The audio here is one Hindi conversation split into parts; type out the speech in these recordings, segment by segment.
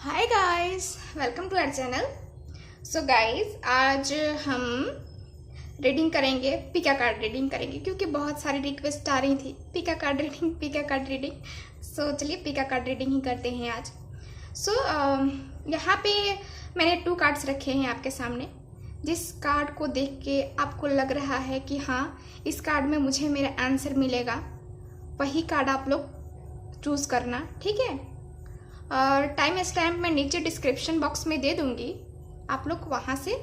Hi guys, welcome to our channel. So guys, आज हम रीडिंग करेंगे, पिका कार्ड रीडिंग करेंगे क्योंकि बहुत सारी रिक्वेस्ट आ रही थी पिका कार्ड रीडिंग। सो चलिए पिका कार्ड रीडिंग ही करते हैं आज। सो यहाँ पे मैंने 2 कार्ड्स रखे हैं आपके सामने। जिस कार्ड को देख के आपको लग रहा है कि हाँ, इस कार्ड में मुझे मेरा आंसर मिलेगा, वही कार्ड आप लोग चूज़ करना, ठीक है। और टाइम स्टैम्प मैं नीचे डिस्क्रिप्शन बॉक्स में दे दूंगी, आप लोग वहाँ से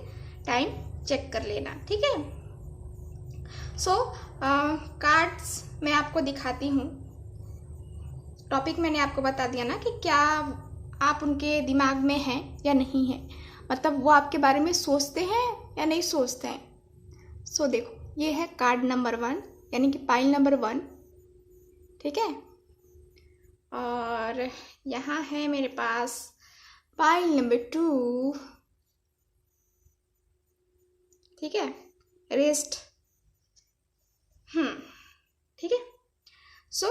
टाइम चेक कर लेना, ठीक है। सो कार्ड्स मैं आपको दिखाती हूँ। टॉपिक मैंने आपको बता दिया ना कि क्या आप उनके दिमाग में हैं या नहीं हैं, मतलब वो आपके बारे में सोचते हैं या नहीं सोचते हैं। सो देखो, ये है कार्ड नंबर 1 यानी कि पाइल नंबर 1, ठीक है। और यहाँ है मेरे पास पाइल नंबर 2, ठीक है, रेस्ट, ठीक है। सो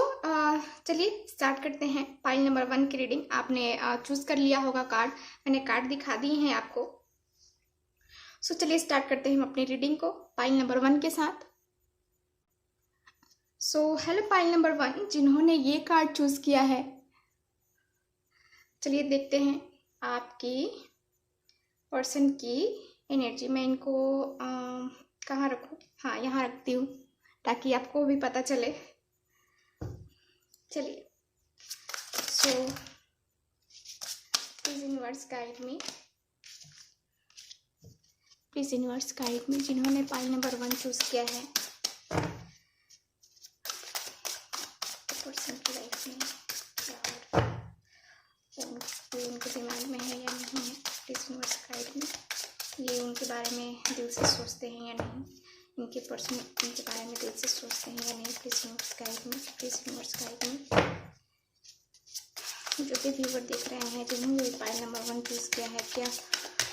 चलिए स्टार्ट करते हैं पाइल नंबर 1 की रीडिंग। आपने चूज कर लिया होगा कार्ड, मैंने कार्ड दिखा दिए हैं आपको। सो चलिए स्टार्ट करते हैं हम अपनी रीडिंग को पाइल नंबर 1 के साथ। सो हेलो पाइल नंबर 1, जिन्होंने ये कार्ड चूज किया है, चलिए देखते हैं आपकी पर्सन की एनर्जी। मैं इनको कहाँ रखूँ? हाँ, यहाँ रखती हूँ ताकि आपको भी पता चले। चलिए, so please universe guide me, please universe guide मी, जिन्होंने पाइल नंबर 1 चूज किया है पर्सन की लाइफ में, और उनके दिमाग में है या नहीं है, प्लीज यूनिवर्स गाइड मी। ये उनके बारे में दिल से सोचते हैं या नहीं, इनके पर्सन इनके बारे में दिल से सोचते हैं या नहीं, please universe guide me, please universe guide मी। जो भी व्यूवर देख रहे हैं जिन्होंने पाइल नंबर 1 चूज किया है, क्या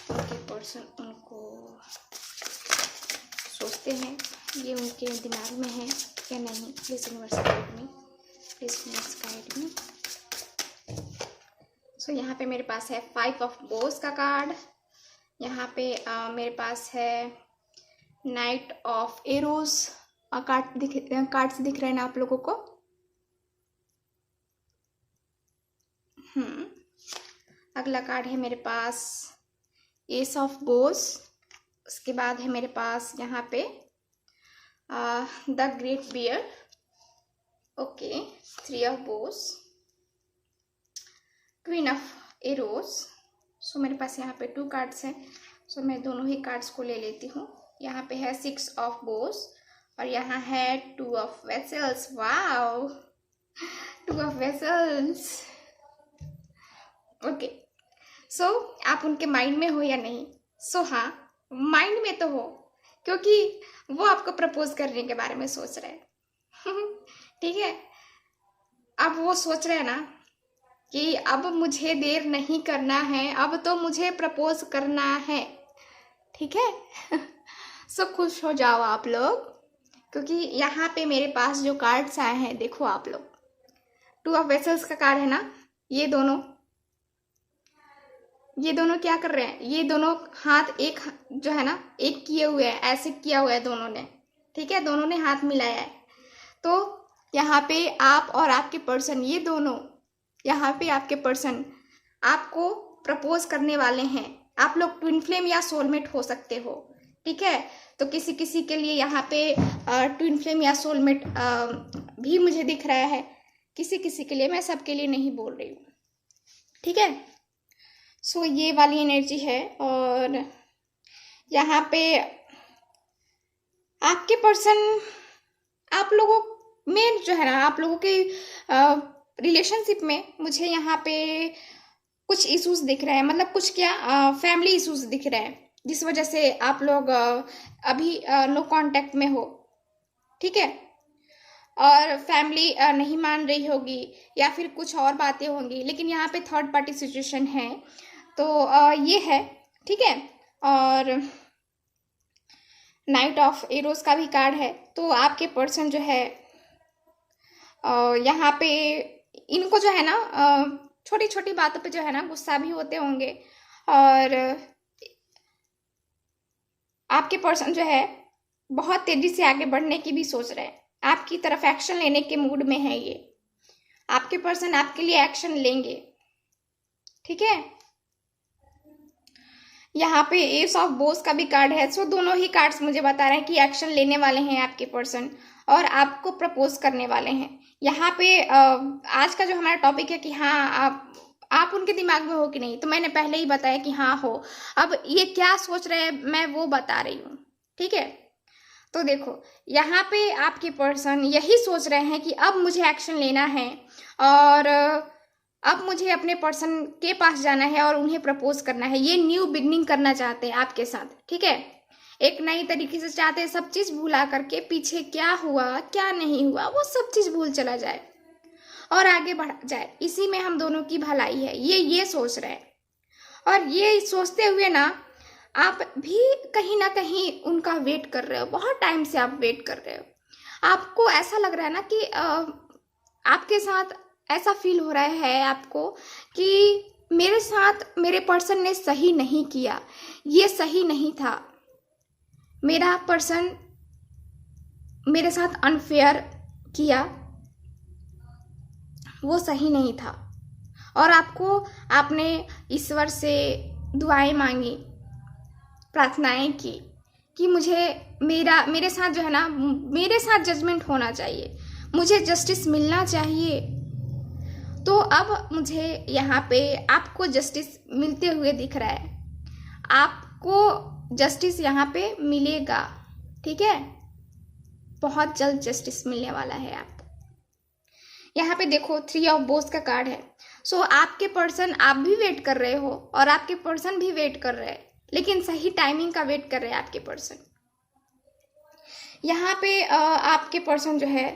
उनके पर्सन उनको सोचते हैं, ये उनके दिमाग में है या नहीं, please universe guide me, please universe guide me. So यहाँ पे मेरे पास है 5 ऑफ बोस का कार्ड, यहाँ पे मेरे पास है नाइट ऑफ एरोज कार्ड्स दिख रहे हैं ना आप लोगों को। अगला कार्ड है मेरे पास एस ऑफ बोस, उसके बाद है मेरे पास यहाँ पे the great bear, okay, 3 of bows, queen of arrows. So मेरे पास यहाँ पे 2 कार्ड्स हैं, सो मैं दोनों ही कार्ड्स को ले लेती हूँ। यहाँ पे है 6 ऑफ बोस और यहाँ है 2 of vessels. Wow, 2 of vessels, okay. So आप उनके माइंड में हो या नहीं? सो हाँ, माइंड में तो हो, क्योंकि वो आपको प्रपोज करने के बारे में सोच रहे हैं ठीक है। अब वो सोच रहे हैं ना कि अब मुझे देर नहीं करना है, अब तो मुझे प्रपोज करना है, ठीक है सो खुश हो जाओ आप लोग, क्योंकि यहाँ पे मेरे पास जो कार्ड्स आए हैं, देखो आप लोग, 2 ऑफ वेसल्स का कार्ड है ना, ये दोनों क्या कर रहे हैं? ये दोनों हाथ एक जो है ना, एक किए हुए हैं, ऐसे किया हुआ है दोनों ने, ठीक है, दोनों ने हाथ मिलाया है। तो यहाँ पे आप और आपके पर्सन, ये दोनों यहाँ पे आपके पर्सन आपको प्रपोज करने वाले हैं। आप लोग ट्विन फ्लेम या सोलमेट हो सकते हो, ठीक है। तो किसी किसी के लिए यहाँ पे ट्विन फ्लेम या सोलमेट भी मुझे दिख रहा है, किसी किसी के लिए, मैं सबके लिए नहीं बोल रही हूँ, ठीक है। सो ये वाली एनर्जी है। और यहाँ पे आपके पर्सन आप लोगों में जो है ना, आप लोगों के रिलेशनशिप में मुझे यहाँ पे कुछ इश्यूज दिख रहे हैं, मतलब कुछ क्या फैमिली इश्यूज दिख रहे हैं, जिस वजह से आप लोग अभी नो कांटेक्ट में हो, ठीक है। और फैमिली नहीं मान रही होगी या फिर कुछ और बातें होंगी, लेकिन यहाँ पे थर्ड पार्टी सिचुएशन है, तो ये है, ठीक है। और नाइट ऑफ एरोज का भी कार्ड है। तो आपके पर्सन जो है यहाँ पे इनको जो है ना छोटी छोटी बातों पे जो है ना गुस्सा भी होते होंगे, और आपके पर्सन जो है बहुत तेजी से आगे बढ़ने की भी सोच रहे हैं, आपकी तरफ एक्शन लेने के मूड में है ये। आपके पर्सन आपके लिए एक्शन लेंगे, ठीक है। यहाँ पे एस ऑफ बोस का भी कार्ड है। सो दोनों ही कार्ड्स मुझे बता रहे हैं कि एक्शन लेने वाले हैं आपके पर्सन और आपको प्रपोज करने वाले हैं। यहाँ पे आज का जो हमारा टॉपिक है कि हाँ आप उनके दिमाग में हो कि नहीं, तो मैंने पहले ही बताया कि हाँ हो। अब ये क्या सोच रहे हैं मैं वो बता रही हूँ, ठीक है। तो देखो यहाँ पे आपके पर्सन यही सोच रहे हैं कि अब मुझे एक्शन लेना है और अब मुझे अपने पर्सन के पास जाना है और उन्हें प्रपोज करना है। ये न्यू बिगनिंग करना चाहते हैं आपके साथ, ठीक है। एक नई तरीके से चाहते हैं, सब चीज भूला करके पीछे क्या हुआ क्या नहीं हुआ वो सब चीज भूल चला जाए और आगे बढ़ जाए। इसी में हम दोनों की भलाई है, ये सोच रहे हैं। और ये सोचते हुए ना आप भी कहीं ना कहीं उनका वेट कर रहे हो, बहुत टाइम से आप वेट कर रहे हो। आपको ऐसा लग रहा है ना कि आपके साथ ऐसा फील हो रहा है आपको कि मेरे साथ मेरे पर्सन ने सही नहीं किया, ये सही नहीं था, मेरा पर्सन मेरे साथ अनफेयर किया, वो सही नहीं था। और आपने ईश्वर से दुआएं मांगी, प्रार्थनाएं की कि मुझे मेरे साथ जो है ना, मेरे साथ जजमेंट होना चाहिए, मुझे जस्टिस मिलना चाहिए। तो अब मुझे यहाँ पे आपको जस्टिस मिलते हुए दिख रहा है, आपको जस्टिस यहाँ पे मिलेगा, ठीक है। बहुत जल्द जस्टिस मिलने वाला है आपको। यहाँ पे देखो 3 ऑफ बोस का कार्ड है। सो आपके पर्सन, आप भी वेट कर रहे हो और आपके पर्सन भी वेट कर रहे हैं, लेकिन सही टाइमिंग का वेट कर रहे हैं आपके पर्सन। यहाँ पे आपके पर्सन जो है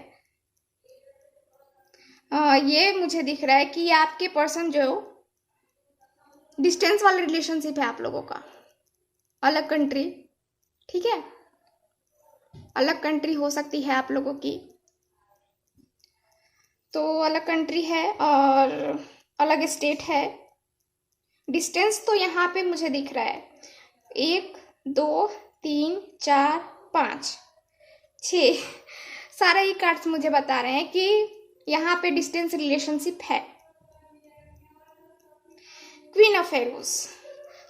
ये मुझे दिख रहा है कि आपके पर्सन जो डिस्टेंस वाला रिलेशनशिप है आप लोगों का, अलग कंट्री, ठीक है। अलग कंट्री हो सकती है आप लोगों की, तो अलग कंट्री है और अलग स्टेट है। डिस्टेंस तो यहाँ पे मुझे दिख रहा है 1 2 3 4 5 6 सारा ही कार्ड्स मुझे बता रहे हैं कि यहाँ पे डिस्टेंस रिलेशनशिप है। Queen of arrows.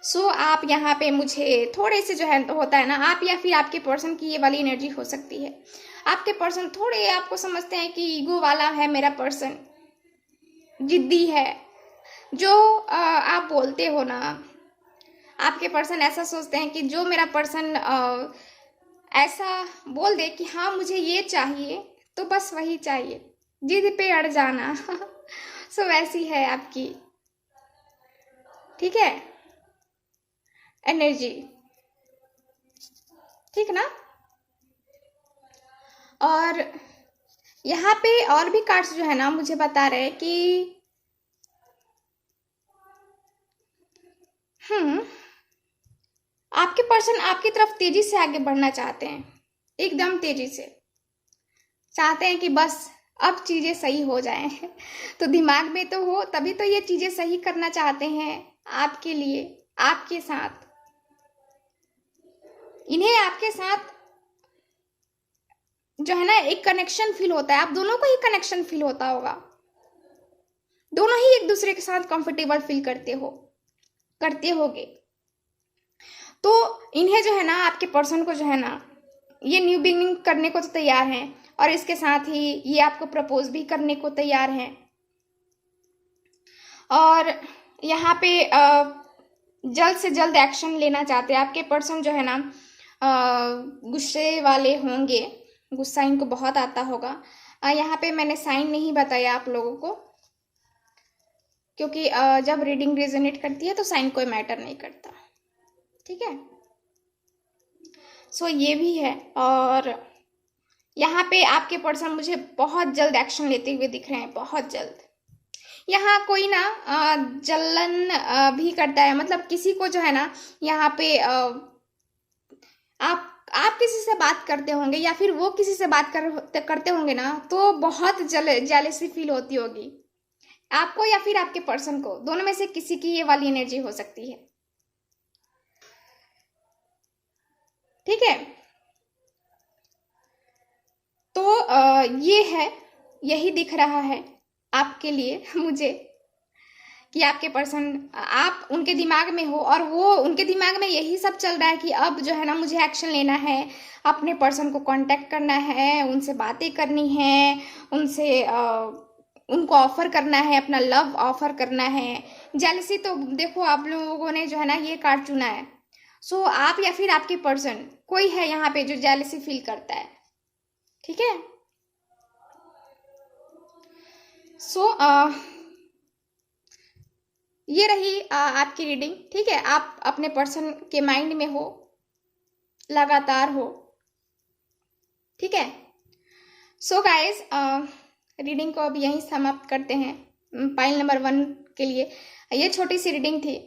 सो आप यहाँ पे मुझे थोड़े से जो है तो होता है ना, आप या फिर आपके पर्सन की ये वाली एनर्जी हो सकती है। आपके पर्सन थोड़े आपको समझते हैं कि ईगो वाला है मेरा पर्सन, जिद्दी है। जो आप बोलते हो ना, आपके पर्सन ऐसा सोचते हैं कि जो मेरा पर्सन ऐसा बोल दे कि हाँ मुझे ये चाहिए तो बस वही चाहिए, जिद पे अड़ जाना। सो वैसी है आपकी, ठीक है, एनर्जी, ठीक ना। और यहाँ पे और भी कार्ड्स जो है ना मुझे बता रहे हैं कि आपके पर्सन आपकी तरफ तेजी से आगे बढ़ना चाहते हैं, एकदम तेजी से चाहते हैं कि बस अब चीजें सही हो जाएं। तो दिमाग में तो हो तभी तो ये चीजें सही करना चाहते हैं आपके लिए, आपके साथ। इन्हें आपके साथ जो है ना एक कनेक्शन फील होता है, आप दोनों को ही कनेक्शन फील होता होगा, दोनों ही एक दूसरे के साथ कंफर्टेबल फील करते होगे। तो इन्हें जो है ना, आपके पर्सन को जो है ना, ये न्यू बिगिनिंग करने को तो तैयार हैं और इसके साथ ही ये आपको प्रपोज भी करने को तैयार हैं। और यहाँ पे जल्द से जल्द एक्शन लेना चाहते हैं आपके पर्सन जो है ना। गुस्से वाले होंगे, गुस्सा इनको बहुत आता होगा। यहाँ पे मैंने साइन नहीं बताया आप लोगों को, क्योंकि जब रीडिंग रेजोनेट करती है तो साइन कोई मैटर नहीं करता, ठीक है। सो ये भी है। और यहाँ पे आपके पर्सन मुझे बहुत जल्द एक्शन लेते हुए दिख रहे हैं, बहुत जल्द। यहाँ कोई ना जलन भी करता है, मतलब किसी को जो है ना यहाँ पे आप किसी से बात करते होंगे या फिर वो किसी से बात करते होंगे ना, तो बहुत जेलेसी फील होती होगी, आपको या फिर आपके पर्सन को, दोनों में से किसी की ये वाली एनर्जी हो सकती है। ठीक है, तो ये है, यही दिख रहा है आपके लिए मुझे कि आपके पर्सन, आप उनके दिमाग में हो और वो उनके दिमाग में यही सब चल रहा है कि अब जो है ना मुझे एक्शन लेना है, अपने पर्सन को कांटेक्ट करना है, उनसे बातें करनी है, उनसे उनको ऑफर करना है, अपना लव ऑफर करना है। जेलसी तो देखो आप लोगों ने जो है ना ये कार्ड चुना है। सो आप या फिर आपके पर्सन, कोई है यहाँ पे जो जेलसी फील करता है। ठीक है, सो ये रही आपकी रीडिंग। ठीक है, आप अपने पर्सन के माइंड में हो, लगातार हो। ठीक है, सो गाइस रीडिंग को अब यहीं समाप्त करते हैं। पाइल नंबर 1 के लिए ये छोटी सी रीडिंग थी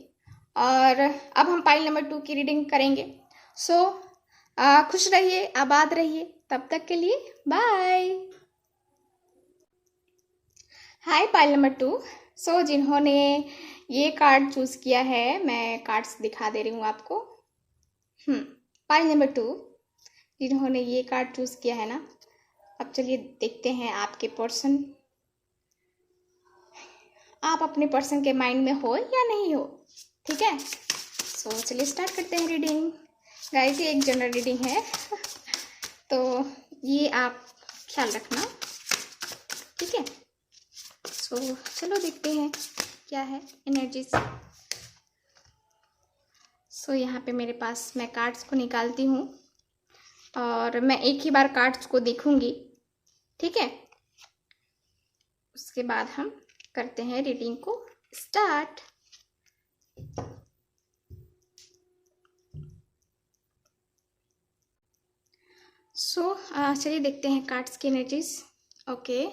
और अब हम पाइल नंबर 2 की रीडिंग करेंगे। सो खुश रहिए, आबाद रहिए, तब तक के लिए बाय। हाय पाइल नंबर 2। सो जिन्होंने ये कार्ड चूज किया है, मैं कार्ड्स दिखा दे रही हूँ आपको। पाइल नंबर 2 जिन्होंने ये कार्ड चूज किया है ना, अब चलिए देखते हैं आपके पर्सन, आप अपने पर्सन के माइंड में हो या नहीं हो। ठीक है, सो चलिए स्टार्ट करते हैं रीडिंग। गाइस ये एक जनरल रीडिंग है तो ये आप ख्याल रखना। ठीक है, सो चलो देखते हैं क्या है एनर्जीज। सो यहाँ पे मेरे पास, मैं कार्ड्स को निकालती हूँ और मैं एक ही बार कार्ड्स को देखूंगी। ठीक है, उसके बाद हम करते हैं रीडिंग को स्टार्ट। सो चलिए देखते हैं कार्ड्स की energies. Okay,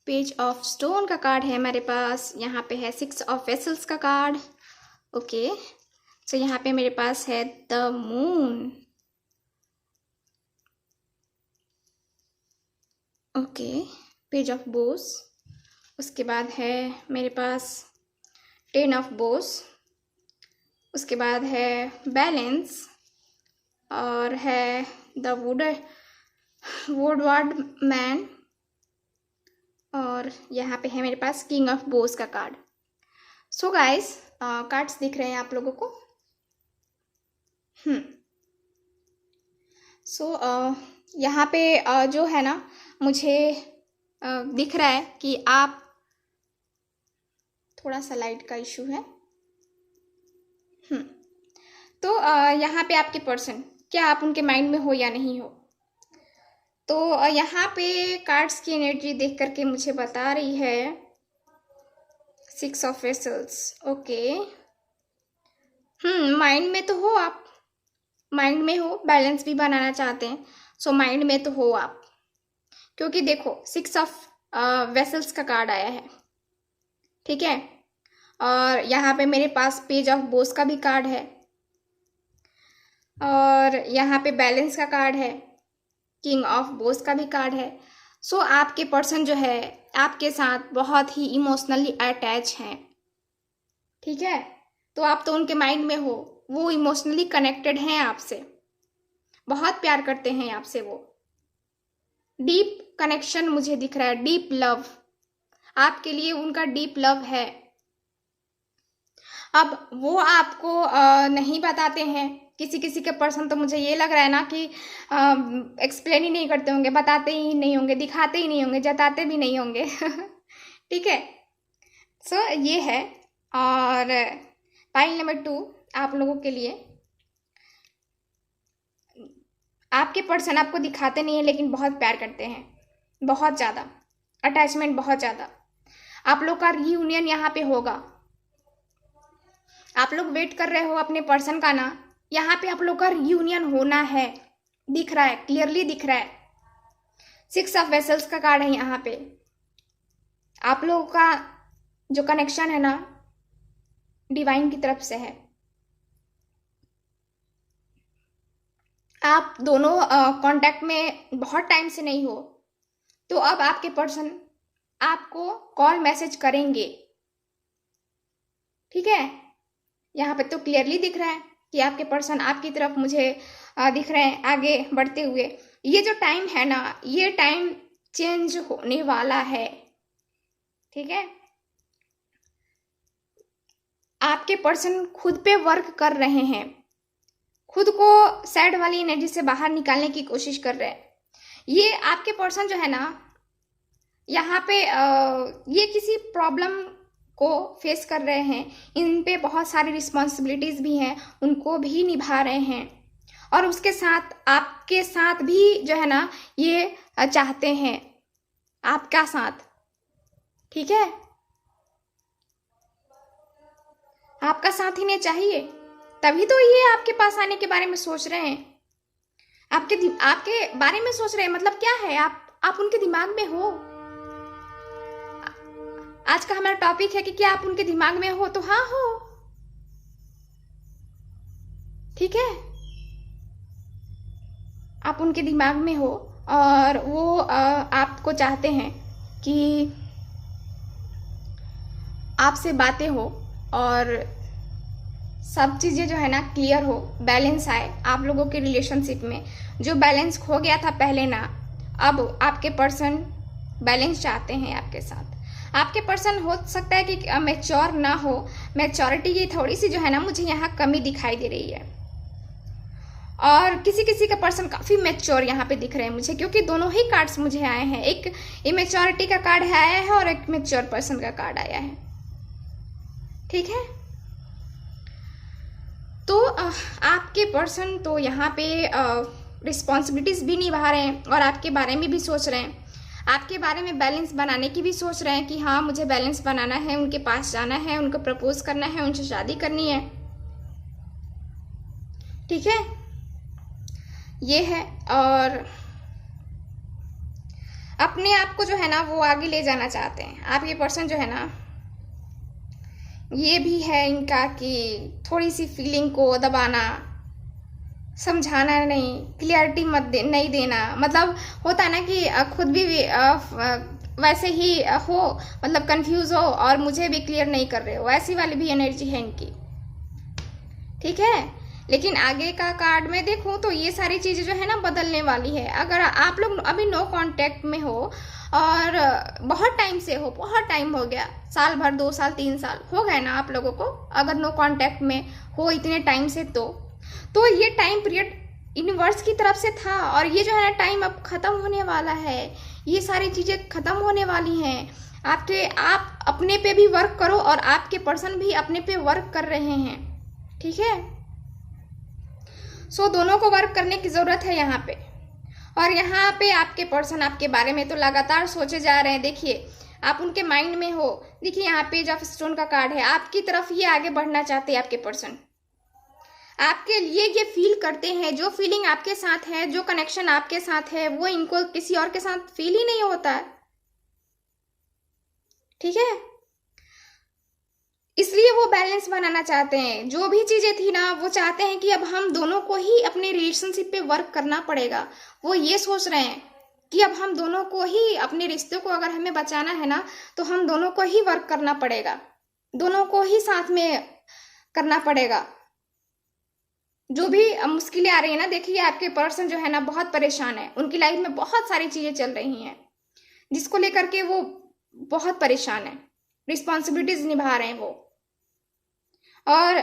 page of stone का कार्ड है मेरे पास, यहाँ पे है 6 ऑफ वेसल्स का कार्ड। ओके, सो यहाँ पे मेरे पास है the moon. Okay, page of Bose. उसके बाद है मेरे पास 10 ऑफ बोस। उसके बाद है बैलेंस और है द वुडवर्ड मैन और यहाँ पे है मेरे पास किंग ऑफ बोस का कार्ड। सो गाइस कार्ड्स दिख रहे हैं आप लोगों को। सो यहाँ पे जो है ना मुझे दिख रहा है कि आप, थोड़ा सा लाइट का इशू है। तो यहाँ पे आपके पर्सन, क्या आप उनके माइंड में हो या नहीं हो। तो यहाँ पे कार्ड्स की एनर्जी देख करके मुझे बता रही है 6 ऑफ वेसल्स। ओके, माइंड में तो हो आप, माइंड में हो, बैलेंस भी बनाना चाहते हैं। सो माइंड में तो हो आप, क्योंकि देखो 6 ऑफ वेसल्स का कार्ड आया है। ठीक है, और यहाँ पे मेरे पास पेज ऑफ बोस का भी कार्ड है और यहाँ पे बैलेंस का कार्ड है, किंग ऑफ बोस का भी कार्ड है। सो आपके पर्सन जो है आपके साथ बहुत ही इमोशनली अटैच हैं। ठीक है, तो आप तो उनके माइंड में हो, वो इमोशनली कनेक्टेड हैं आपसे, बहुत प्यार करते हैं आपसे। वो डीप कनेक्शन मुझे दिख रहा है, डीप लव, आपके लिए उनका डीप लव है। अब वो आपको नहीं बताते हैं, किसी किसी के पर्सन तो मुझे ये लग रहा है ना कि एक्सप्लेन ही नहीं करते होंगे, बताते ही नहीं होंगे, दिखाते ही नहीं होंगे, जताते भी नहीं होंगे ठीक है, सो ये है। और पाइल नंबर 2 आप लोगों के लिए, आपके पर्सन आपको दिखाते नहीं है लेकिन बहुत प्यार करते हैं, बहुत ज़्यादा अटैचमेंट, बहुत ज़्यादा। आप लोग का रियूनियन यहाँ पे होगा, आप लोग वेट कर रहे हो अपने पर्सन का ना, यहाँ पे आप लोग का रियूनियन होना है, दिख रहा है, क्लियरली दिख रहा है। 6 ऑफ वेसल्स का कार्ड है यहाँ पे। आप लोगों का जो कनेक्शन है ना डिवाइन की तरफ से है। आप दोनों कांटेक्ट में बहुत टाइम से नहीं हो, तो अब आपके पर्सन आपको कॉल मैसेज करेंगे। ठीक है, यहाँ पे तो क्लियरली दिख रहा है कि आपके पर्सन आपकी तरफ मुझे दिख रहे हैं आगे बढ़ते हुए। ये जो टाइम है ना, ये टाइम चेंज होने वाला है। ठीक है, आपके पर्सन खुद पे वर्क कर रहे हैं, खुद को सैड वाली एनर्जी से बाहर निकालने की कोशिश कर रहे हैं। ये आपके पर्सन जो है ना, यहाँ पे ये किसी प्रॉब्लम को फेस कर रहे हैं, इन पे बहुत सारी रिस्पॉन्सिबिलिटीज भी हैं, उनको भी निभा रहे हैं, और उसके साथ आपके साथ भी जो है ना ये चाहते हैं आपका साथ। ठीक है, आपका साथ इन्हें चाहिए, तभी तो ये आपके पास आने के बारे में सोच रहे हैं, आपके बारे में सोच रहे हैं। मतलब क्या है, आप उनके दिमाग में हो। आज का हमारा टॉपिक है कि क्या आप उनके दिमाग में हो, तो हाँ हो। ठीक है, आप उनके दिमाग में हो और वो आपको चाहते हैं कि आपसे बातें हो और सब चीज़ें जो है ना क्लियर हो, बैलेंस आए आप लोगों के रिलेशनशिप में। जो बैलेंस खो गया था पहले ना, अब आपके पर्सन बैलेंस चाहते हैं आपके साथ। आपके पर्सन हो सकता है कि मैच्योर ना हो, मैच्योरिटी की थोड़ी सी जो है ना मुझे यहाँ कमी दिखाई दे रही है, और किसी किसी का पर्सन काफ़ी मैच्योर यहाँ पे दिख रहे हैं मुझे, क्योंकि दोनों ही कार्ड्स मुझे आए हैं। एक इमेच्योरिटी का कार्ड आया है और एक मैच्योर पर्सन का कार्ड आया है। ठीक है, तो आपके पर्सन तो यहाँ पे रिस्पॉन्सिबिलिटीज भी निभा रहे हैं और आपके बारे में भी सोच रहे हैं, आपके बारे में बैलेंस बनाने की भी सोच रहे हैं कि हाँ मुझे बैलेंस बनाना है, उनके पास जाना है, उनको प्रपोज करना है, उनसे शादी करनी है। ठीक है, ये है। और अपने आप को जो है ना वो आगे ले जाना चाहते हैं आपके पर्सन जो है ना। ये भी है इनका कि थोड़ी सी फीलिंग को दबाना, समझाना नहीं, क्लियरिटी नहीं देना। मतलब होता है ना कि खुद भी वैसे ही हो, मतलब कंफ्यूज हो और मुझे भी क्लियर नहीं कर रहे हो, ऐसी वाली भी एनर्जी है इनकी। ठीक है, लेकिन आगे का कार्ड में देखूं तो ये सारी चीज़ें जो है ना बदलने वाली है। अगर आप लोग अभी नो कांटेक्ट में हो और बहुत टाइम से हो, बहुत टाइम हो गया, साल भर, 2 साल 3 साल हो गए ना आप लोगों को, अगर नो कांटेक्ट में हो इतने टाइम से, तो ये टाइम पीरियड यूनिवर्स की तरफ से था, और ये जो है ना टाइम अब खत्म होने वाला है। ये सारी चीज़ें खत्म होने वाली हैं। आप अपने पे भी वर्क करो और आपके पर्सन भी अपने पे वर्क कर रहे हैं। ठीक है, सो दोनों को वर्क करने की ज़रूरत है यहाँ पे। और यहाँ पे आपके पर्सन आपके बारे में तो लगातार सोचे जा रहे हैं। देखिए, आप उनके माइंड में हो। देखिए, यहाँ पेज ऑफ स्टोन का कार्ड है, आपकी तरफ ये आगे बढ़ना चाहते हैं आपके पर्सन। आपके लिए ये फील करते हैं, जो फीलिंग आपके साथ है, जो कनेक्शन आपके साथ है, वो इनको किसी और के साथ फील ही नहीं होता है। ठीक है, इसलिए वो बैलेंस बनाना चाहते हैं। जो भी चीजें थी ना, वो चाहते हैं कि अब हम दोनों को ही अपने रिलेशनशिप पे वर्क करना पड़ेगा। वो ये सोच रहे हैं कि अब हम दोनों को ही अपने रिश्तों को अगर हमें बचाना है ना, तो हम दोनों को ही वर्क करना पड़ेगा, दोनों को ही साथ में करना पड़ेगा। जो भी मुश्किलें आ रही है ना, देखिए आपके पर्सन जो है ना बहुत परेशान है, उनकी लाइफ में बहुत सारी चीजें चल रही हैं जिसको लेकर के वो बहुत परेशान है। रिस्पॉन्सिबिलिटीज निभा रहे हैं वो, और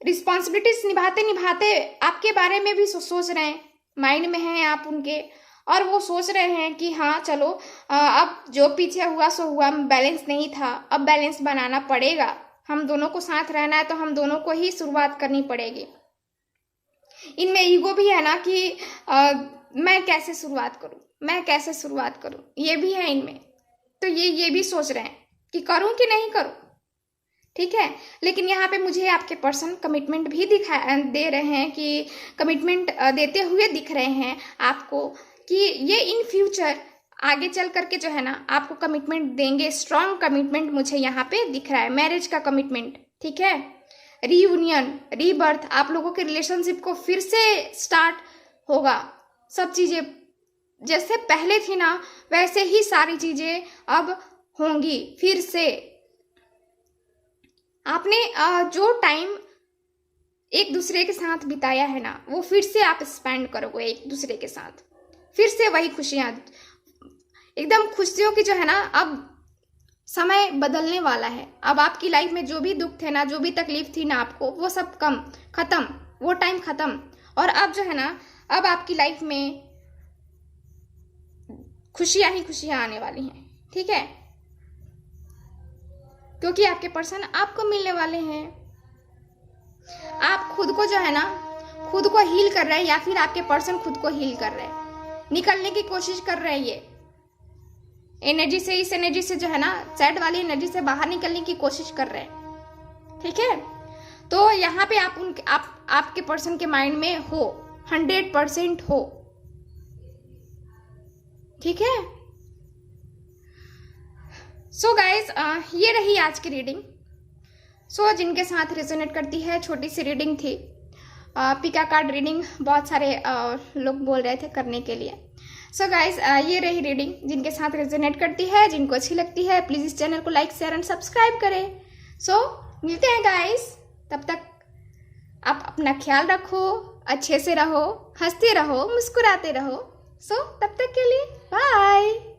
रिस्पॉन्सिबिलिटीज निभाते निभाते आपके बारे में भी सोच रहे हैं, माइंड में हैं आप उनके, और वो सोच रहे हैं कि हाँ चलो अब जो पीछे हुआ सो हुआ, बैलेंस नहीं था, अब बैलेंस बनाना पड़ेगा। हम दोनों को साथ रहना है तो हम दोनों को ही शुरुआत करनी पड़ेगी। इनमें ईगो भी है ना कि मैं कैसे शुरुआत करूं, मैं कैसे शुरुआत करूं, ये भी है इनमें। तो ये भी सोच रहे हैं कि करूं कि नहीं करूं। ठीक है, लेकिन यहाँ पे मुझे आपके पर्सन कमिटमेंट भी दे रहे हैं, कि कमिटमेंट देते हुए दिख रहे हैं आपको कि ये इन फ्यूचर आगे चल करके जो है ना आपको कमिटमेंट देंगे। स्ट्रॉन्ग कमिटमेंट मुझे यहाँ पे दिख रहा है, मैरिज का कमिटमेंट। ठीक है, रीयूनियन, रीबर्थ, आप लोगों के रिलेशनशिप को फिर से स्टार्ट होगा। सब चीज़ें जैसे पहले थी ना, वैसे ही सारी चीज़ें अब होंगी फिर से। आपने जो टाइम एक दूसरे के साथ बिताया है ना, वो फिर से आप स्पेंड करोगे एक दूसरे के साथ, फिर से वही खुशियां, एकदम खुशियों की जो है ना, अब समय बदलने वाला है। अब आपकी लाइफ में जो भी दुख थे ना, जो भी तकलीफ थी ना आपको, वो सब खत्म, वो टाइम खत्म। और अब जो है ना, अब आपकी लाइफ में खुशियां ही खुशियां आने वाली हैं, ठीक है, क्योंकि आपके पर्सन आपको मिलने वाले हैं। आप खुद को जो है ना, खुद को हील कर रहे हैं, या फिर आपके पर्सन खुद को हील कर रहे हैं, निकलने की कोशिश कर रहे हैं ये एनर्जी से, इस एनर्जी से जो है ना, सैड वाली एनर्जी से बाहर निकलने की कोशिश कर रहे हैं, ठीक है। तो यहाँ पे आप आपके पर्सन के माइंड में हो, 100% हो, ठीक है। सो गाइज, ये रही आज की रीडिंग। सो जिनके साथ रेजोनेट करती है, छोटी सी रीडिंग थी, पिका कार्ड रीडिंग बहुत सारे लोग बोल रहे थे करने के लिए। सो गाइज, ये रही रीडिंग। जिनके साथ रेजोनेट करती है, जिनको अच्छी लगती है, प्लीज इस चैनल को लाइक, शेयर एंड सब्सक्राइब करें। सो मिलते हैं गाइज, तब तक आप अपना ख्याल रखो, अच्छे से रहो, हंसते रहो, मुस्कुराते रहो। सो तब तक के लिए बाय।